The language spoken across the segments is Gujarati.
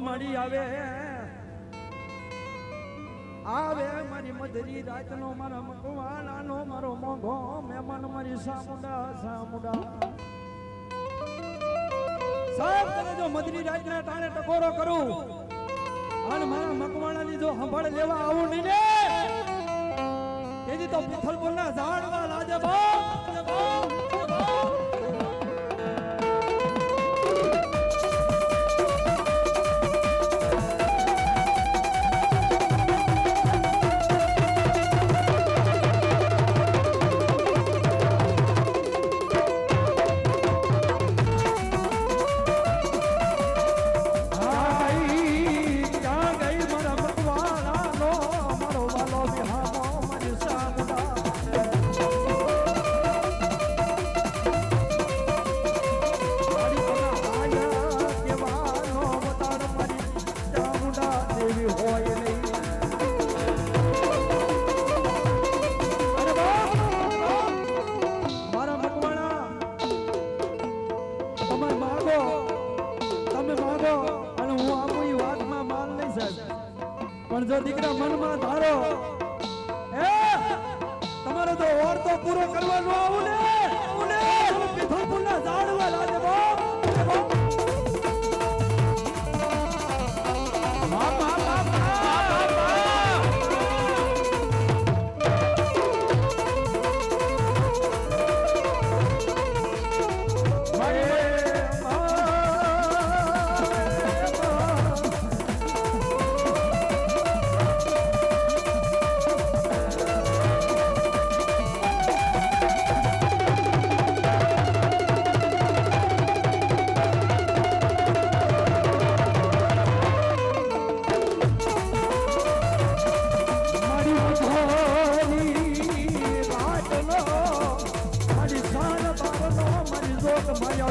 મળી આવે આવે મારી મધરી રાતનો મારા મકવાણાનો મારો મોંઘો મહેમાન મારી સામુડા સામુડા સાહેબ તને જો મધરી રાતના ટાણે ટકોરો કરું અને મારા મકવાણાની જો સંભાળ લેવા આવું નહીં ને તેથી તો પિથલપુરના ઝાડવા લાજે બાપ જો દીકરા મનમાં ધારો તમારો તો ઓર તો પૂરો કરવાનો આવું ને પિથલપુરના ઝાડવા લાજે બાપ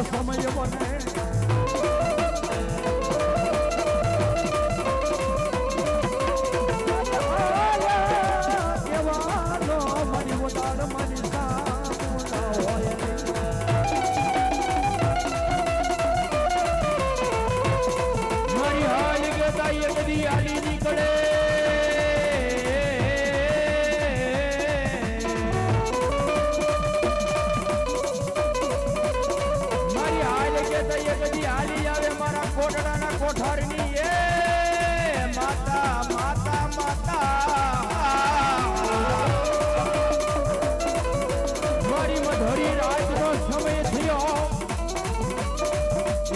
સમય બને કેવાનો મારી ઉદાર મારી સામુડા હોય મારી હાલ ગતા એક દી આલી નીકળે કોઠારની એ માતા માતા માતા મારી મધરી રાતનો સમય થયો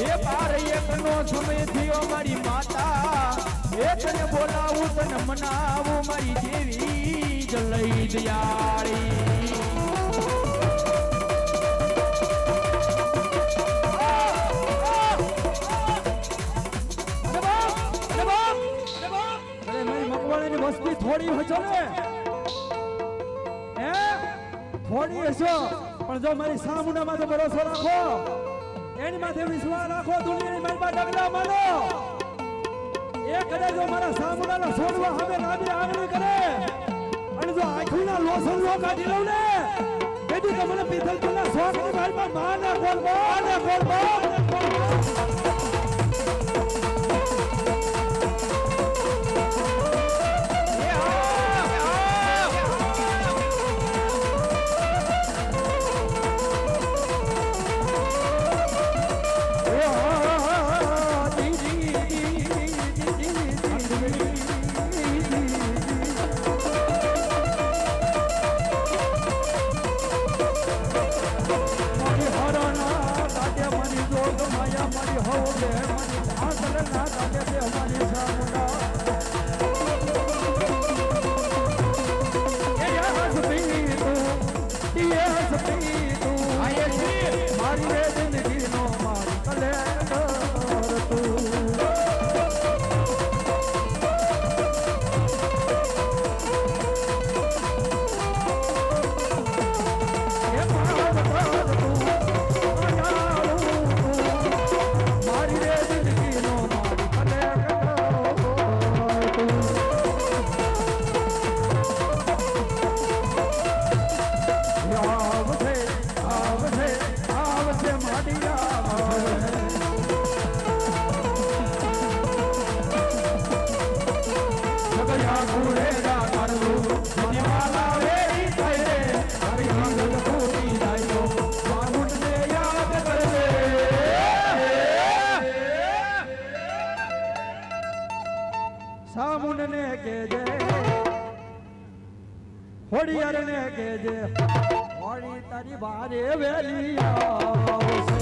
એ બાર એકનો સમય થયો મારી માતા એ તને બોલાવું તને મનાવું મારી દેવી જલઈ દયાળી મસ્તી થોડી હશો ને થોડી હશો પણ જો મારી સામુના માથે ભરોસો રાખો એની માથે વિશ્વાસ રાખો દુનિયાની મારી ડગલા માનો એ કદાચ જો મારા સામુનાના છોડવા હવે લાંબી આગળ કરે અને જો આંખીના લોસન લો કાઢી લઉં ને તેથી તો મને પિથલપુરના શોખની મારી માને કોલ મારી સામુંડને કેજે હોડિયારને કેજે હોડી તારી બારે વેલી આવશે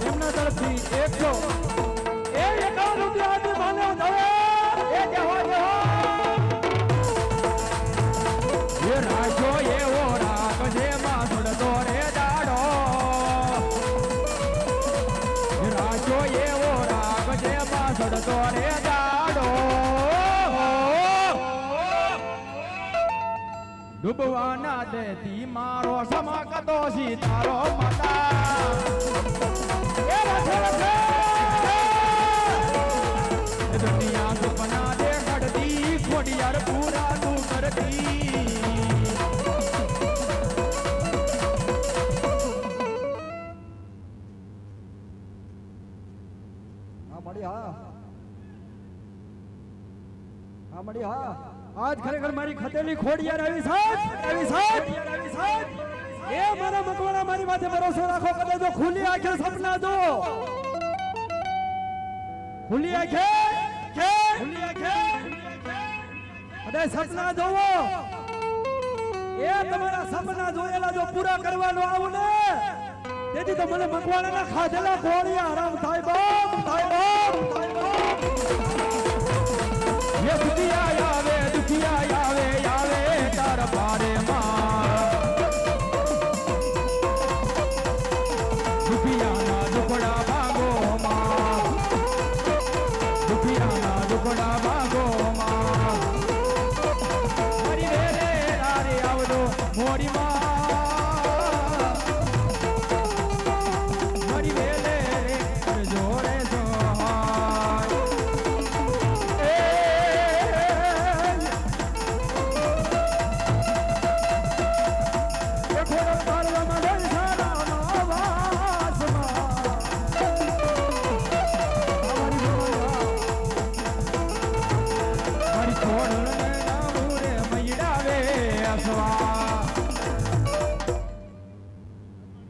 એમના તરફથી 151 રૂપિયા માનવ ધવે એ રાજો એવો રાખજે માસડતો રે દાડો એ રાજો એવો રાખજે માસડતો રે દાડો ડૂબવાના દેતી મારો સમકતો સીતારો માતા એ રાજો દુનિયા સપના દેખડતી ખોડિયાર પૂરા તું કરતી આજ ખરેખર મારી ખતેલી ખોડિયાર આવી સાથ એ મારા મકવાણા મારી માથે ભરોસો રાખો કદાચ જો ખુલ્લી આંખે સપના જો ખુલ્લી આંખે કદાચ સપના જોવો એ તમારા સપના જોયેલા જો પૂરા કરવાનો આવું ને તેથી તો મને મકવાણાના ખાધેલા ખોડિયા આરામ થાય બાપ